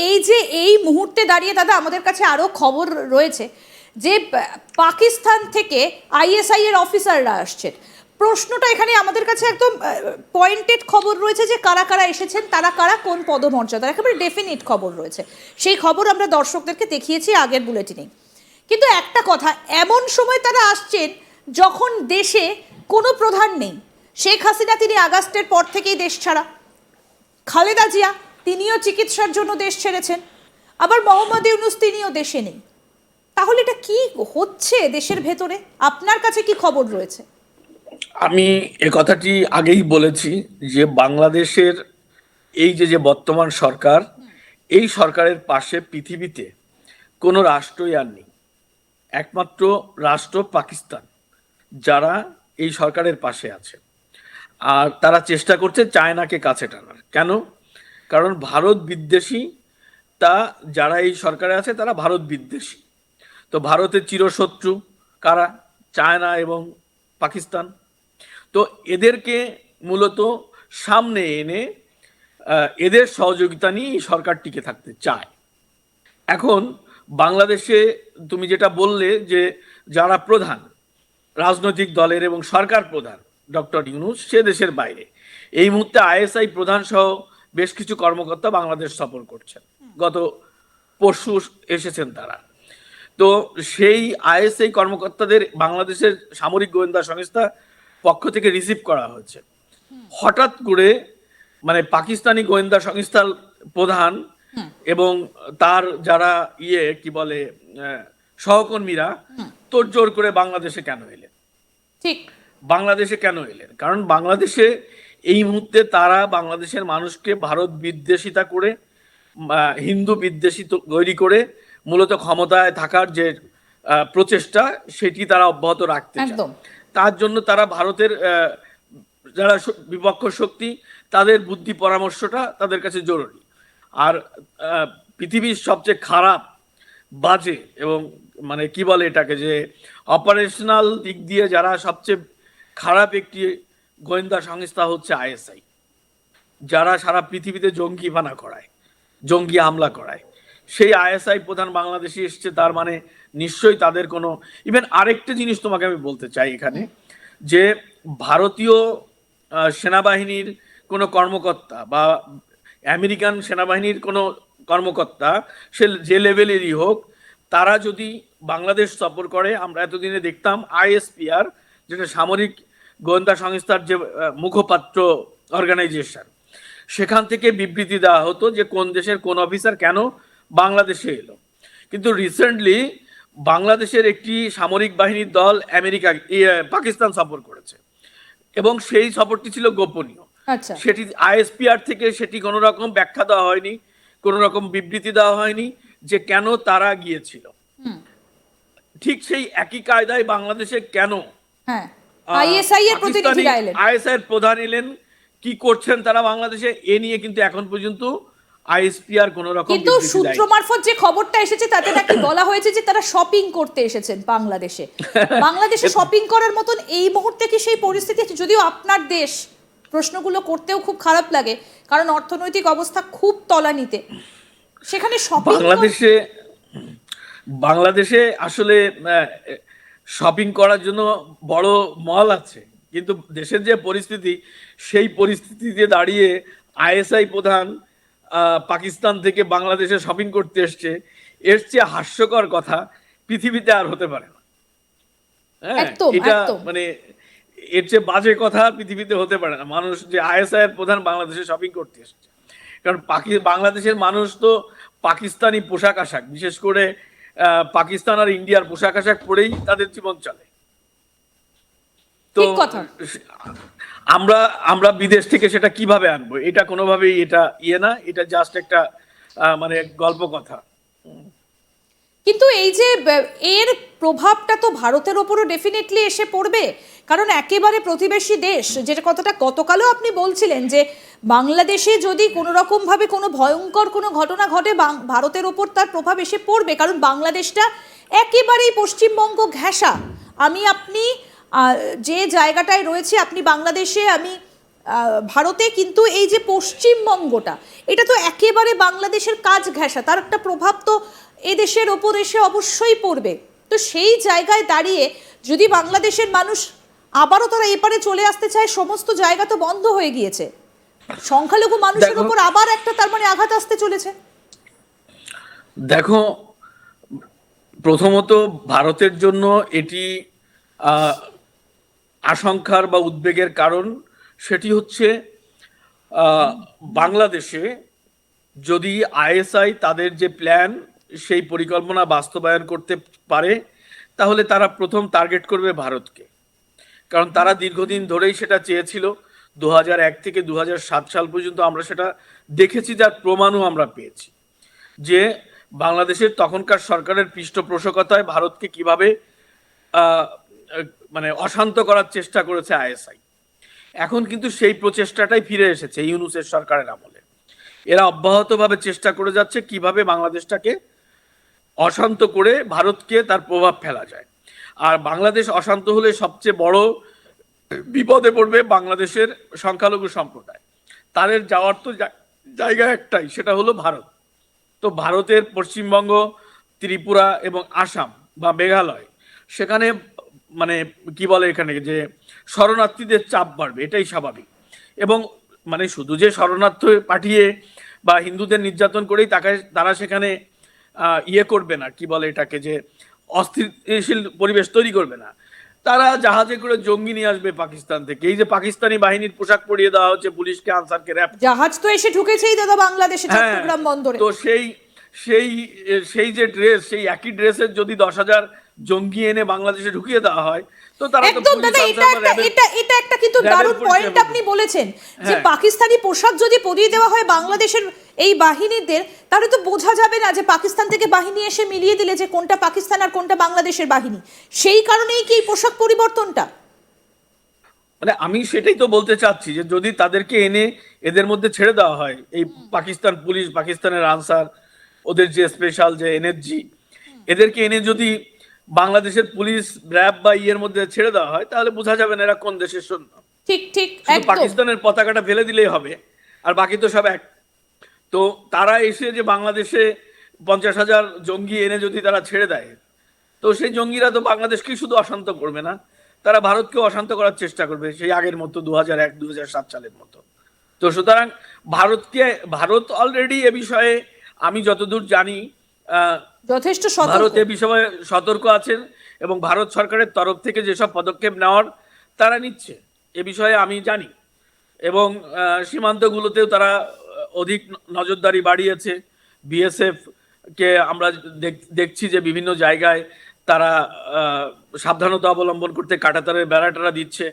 এই যে এই মুহূর্তে দাঁড়িয়ে দাদা আমাদের কাছে আরও খবর রয়েছে যে পাকিস্তান থেকে আইএসআই এর অফিসাররা আসছেন। প্রশ্নটা এখানে আমাদের কাছে একদম পয়েন্টেড খবর রয়েছে যে কারা কারা এসেছেন, তারা কারা, কোন পদমর্যাদার, একেবারে ডেফিনিট খবর রয়েছে। সেই খবর আমরা দর্শকদেরকে দেখিয়েছি আগের বুলেটিনে। কিন্তু একটা কথা, এমন সময় তারা আসছেন যখন দেশে কোনো প্রধান নেই। শেখ হাসিনা তিনি আগস্টের পর থেকেই দেশ ছাড়া, খালেদা জিয়া তিনিও চিকিৎসার জন্য দেশ ছেড়েছেন, আবার মোহাম্মদ ইউনূস তিনিও দেশে নেই। তাহলে এটা কি হচ্ছে দেশের ভেতরে? আপনার কাছে কি খবর রয়েছে? আমি এ কথাটি আগেই বলেছি যে বাংলাদেশের এই যে বর্তমান সরকার, এই সরকারের পাশে পৃথিবীতে কোনো রাষ্ট্রই আর নেই। একমাত্র রাষ্ট্র পাকিস্তান যারা এই সরকারের পাশে আছে, আর তারা চেষ্টা করছে চায়নাকে কাছে টানার। কেন? কারণ ভারত বিদ্বেষী, তা যারা এই সরকারে আছে তারা ভারত বিদ্বেষী। তো ভারতের চিরশত্রু কারা? চায়না এবং পাকিস্তান। তো এদেরকে মূলত সামনে এনে এদের সহযোগিতা নিয়ে এই সরকার টিকে থাকতে চায়। এখন বাংলাদেশে তুমি যেটা বললে যে যারা প্রধান রাজনৈতিক দলের এবং সরকার প্রধান ডক্টর ইউনূস, সে দেশের বাইরে। এই মুহূর্তে আইএসআই প্রধান সহ বেশ কিছু কর্মকর্তা বাংলাদেশ সফর করছেন, গত পরশু এসেছেন তারা। তো সেই আইএসআই কর্মকর্তাদের বাংলাদেশের সামরিক গোয়েন্দা সংস্থা পক্ষ থেকে রিসিভ করা হয়েছে। হঠাৎ করে মানে পাকিস্তানি গোয়েন্দা সংস্থার প্রধান এবং তার যারা কি বলে সহকর্মীরা তোড়জোড় করে বাংলাদেশে কেন এলেন? ঠিক, বাংলাদেশে কেন এলেন? কারণ বাংলাদেশে এই মুহূর্তে তারা বাংলাদেশের মানুষকে ভারত বিদ্বেষিতা করে, হিন্দু বিদ্বেষী তৈরি করে মূলত ক্ষমতায় থাকার যে প্রচেষ্টা, সেটি তারা অব্যাহত রাখতে চায়। তার জন্য তারা ভারতের যারা বিপক্ষ শক্তি, তাদের বুদ্ধি পরামর্শটা তাদের কাছে জরুরি। আর পৃথিবীর সবচেয়ে খারাপ, বাজে এবং মানে কি বলে এটাকে, যে অপারেশনাল দিক দিয়ে যারা সবচেয়ে খারাপ একটি গোয়েন্দা সংস্থা হচ্ছে আইএসআই, যারা সারা পৃথিবীতে জঙ্গিবানা করায়, জঙ্গি হামলা করায়। সেই আইএসআই প্রধান বাংলাদেশে এসছে, তার মানে নিশ্চয়ই তাদের কোনো ইভেন আরেকটা জিনিস তোমাকে আমি বলতে চাই এখানে, যে ভারতীয় সেনাবাহিনীর কোনো কর্মকর্তা বা আমেরিকান সেনাবাহিনীর কোনো কর্মকর্তা, সে যে লেভেলেরই হোক, তারা যদি বাংলাদেশ সফর করে, আমরা এতদিনে দেখতাম আইএসপিআর, যেটা সামরিক গোয়েন্দা সংস্থার যে মুখপাত্র অর্গানাইজেশন, সেখান থেকে বিবৃতি দেওয়া হতো যে কোন দেশের কোন অফিসার কেন বাংলাদেশে এলো। কিন্তু রিসেন্টলি বাংলাদেশের একটি সামরিক বাহিনীর দল পাকিস্তান সফর করেছে এবং সেই সফরটি ছিল গোপনীয়। সেটি আইএসপিআর থেকে সেটি কোনো রকম ব্যাখ্যা দেওয়া হয়নি, কোনো রকম বিবৃতি দেওয়া হয়নি যে কেন তারা গিয়েছিল। ঠিক সেই একই কায়দায় বাংলাদেশে কেন আইএসআই এর প্রধান এলেন, কি করছেন তারা বাংলাদেশে, এ নিয়ে কিন্তু এখন পর্যন্ত আইএসপিআর কোনো রকম, কিন্তু সূত্র মারফত যে খবরটা এসেছে তাতে নাকি বলা হয়েছে যে তারা শপিং করতে এসেছেন বাংলাদেশে। বাংলাদেশে শপিং করার মতন এই মুহূর্তে কি সেই পরিস্থিতি আছে? যদিও আপনার দেশ, প্রশ্নগুলো করতেও খুব খারাপ লাগে কারণ অর্থনৈতিক অবস্থা খুব তলানিতে, সেখানে শপিং বাংলাদেশে আসলে শপিং করার জন্য বড় মল আছে, কিন্তু দেশের যে পরিস্থিতি, সেই পরিস্থিতিতে দাঁড়িয়ে আইএসআই প্রধান পাকিস্তান থেকে বাংলাদেশে শপিং করতে এসছে, এর চেয়ে হাস্যকর কথা পৃথিবীতে আর হতে পারে না। এটা মানে এর চেয়ে বাজে কথা পৃথিবীতে হতে পারে না। মানুষ যে আইএসআই এর প্রধান বাংলাদেশে শপিং করতে এসছে, কারণ বাংলাদেশের মানুষ তো পাকিস্তানি পোশাক আশাক, বিশেষ করে পাকিস্তান আর ইন্ডিয়ার পোশাক আশাক পরেই তাদের জীবন চলে। তো আমরা বিদেশ থেকে সেটা কিভাবে আনবো? এটা কোনোভাবেই এটা না, এটা জাস্ট একটা মানে গল্প কথা। কিন্তু এই যে এর প্রভাবটা তো ভারতের ওপরও ডেফিনেটলি এসে পড়বে, কারণ একেবারে প্রতিবেশী দেশ, যেটা কথাটা গতকালও আপনি বলছিলেন যে বাংলাদেশে যদি কোনো রকম ভাবে কোনো ভয়ঙ্কর কোনো ঘটনা ঘটে, ভারতের ওপর তার প্রভাব এসে পড়বে, কারণ বাংলাদেশটা একেবারেই পশ্চিমবঙ্গ ঘেঁষা। আমি আপনি যে জায়গাটায় রয়েছে, আপনি বাংলাদেশে, আমি ভারতে কিন্তু এই যে পশ্চিমবঙ্গটা, এটা তো একেবারে বাংলাদেশের কাজ ঘেঁষা, তার একটা প্রভাব তো এদেশের ওপর এসে অবশ্যই পড়বে। তো সেই জায়গায় দাঁড়িয়ে যদি বাংলাদেশের মানুষ আবারও তারা এপারে চলে আসতে চায়, সমস্ত জায়গা তো বন্ধ হয়ে গিয়েছে, সংখ্যালঘু মানুষের দেখো উপর আবার একটা তার মানে আঘাত আসতে চলেছে। দেখো প্রথমত ভারতের জন্য এটি আহ, আশঙ্কার বা উদ্বেগের কারণ, সেটি হচ্ছে আহ, বাংলাদেশে যদি আইএসআই তাদের যে প্ল্যান সেই পরিকল্পনা বাস্তবায়ন করতে পারে, তাহলে তারা প্রথম টার্গেট করবে ভারতকে। কারণ তারা দীর্ঘদিন ধরেই সেটা চেয়েছিল। 2001 থেকে 2007 সাল পর্যন্ত আমরা সেটা দেখেছি, যার প্রমাণও আমরা পেয়েছি যে বাংলাদেশের তখনকার সরকারের পৃষ্ঠপোষকতায় ভারতকে কিভাবে আহ, মানে অশান্ত করার চেষ্টা করেছে আইএসআই। এখন কিন্তু সেই প্রচেষ্টাটাই ফিরে এসেছে ইউনূসের সরকারের আমলে। এরা অব্যাহতভাবে চেষ্টা করে যাচ্ছে কিভাবে বাংলাদেশটাকে অশান্ত করে ভারতকে তার প্রভাব ফেলা যায়। আর বাংলাদেশ অশান্ত হলে সবচেয়ে বড় বিপদে পড়বে বাংলাদেশের সংখ্যালঘু সম্প্রদায়। তাদের যাওয়ার তো জায়গা একটাই, সেটা হলো ভারত। তো ভারতের পশ্চিমবঙ্গ, ত্রিপুরা এবং আসাম বা মেঘালয়, সেখানে মানে কি বলে এখানে যে শরণার্থীদের চাপ বাড়বে, এটাই স্বাভাবিক। এবং মানে শুধু যে শরণার্থী পাঠিয়ে বা হিন্দুদের নির্যাতন করেই তাকে তারা সেখানে ইয়ে করবে না, কি বলে এটাকে, যে অস্থিতিশীল পরিবেশ তৈরি করবে না। তারা জাহাজে করে জঙ্গি নিয়ে আসবে পাকিস্তান থেকে। এই যে পাকিস্তানি বাহিনীর পোশাক পরিয়ে দেওয়া হচ্ছে পুলিশকে, আনসারকে, র্যাব, জাহাজ তো এসে ঢুকেছেই দাদা বাংলাদেশে, হ্যাঁ, চট্টগ্রাম বন্দরে। তো সেই সেই সেই যে ড্রেস, সেই একই ড্রেসের যদি 10,000 জঙ্গি এনে বাংলাদেশে ঢুকিয়ে দেওয়া হয়, তো তারা তো একদম পুলিশ, দাদা, আনসার এটা বা একটা র্যাবের এটা এটা একটা কিন্তু র্যাবের দারুণ পরিচয় পয়েন্ট পাবে। আপনি বলেছেন যে হ্যাঁ। পাকিস্তানি পোশাক যদি পরিয়ে দেওয়া হয় বাংলাদেশের এই বাহিনীদের, তাহলে তো বোঝা যাবে না যে পাকিস্তান থেকে বাহিনী এসে মিলিয়ে দিলে যে কোনটা পাকিস্তান আর কোনটা বাংলাদেশের বাহিনী। সেই কারণেই কি এই পোশাক পরিবর্তনটা? মানে আমি সেটাই তো বলতে চাচ্ছি যে যদি তাদেরকে এনে এদের মধ্যে ছেড়ে দেওয়া হয়, এই পাকিস্তান পুলিশ, পাকিস্তানের আনসার, ওদের যে স্পেশাল যে এনএসজি, এদেরকে এনে যদি বাংলাদেশের পুলিশ, র্যাব বা ইয়ের মধ্যে ছেড়ে দেওয়া হয়, তাহলে বোঝা যাবে না এরা কোন দেশের সৈন্য। ঠিক ঠিক, শুধু একদম। পাকিস্তানের পতাকাটা ফেলে দিলেই হবে, আর বাকি তো সব এক। তো তারা এসে যে বাংলাদেশে 50,000 জঙ্গি এনে যদি তারা ছেড়ে দেয়, তো সেই জঙ্গিরা তো বাংলাদেশকেই শুধু অশান্ত করবে না, তারা ভারতকেও অশান্ত করার চেষ্টা করবে, সেই আগের মতো 2001-2007 সালের মতো। তো সুতরাং ভারত অলরেডি এ বিষয়ে, আমি যতদূর জানি, যথেষ্ট সতর্ক। ভারত এ বিষয়ে সতর্ক আছেন এবং ভারত সরকারের তরফ থেকে যেসব পদক্ষেপ নেওয়ার তারা নিচ্ছে, এ বিষয়ে আমি জানি। এবং সীমান্তগুলোতেও তারা অধিক নজরদারি বাড়িয়েছে। বিএসএফ কে আমরা দেখছি যে বিভিন্ন জায়গায় তারা সাবধানতা অবলম্বন করতে কাঁটাতারের বেড়াটারা দিচ্ছে।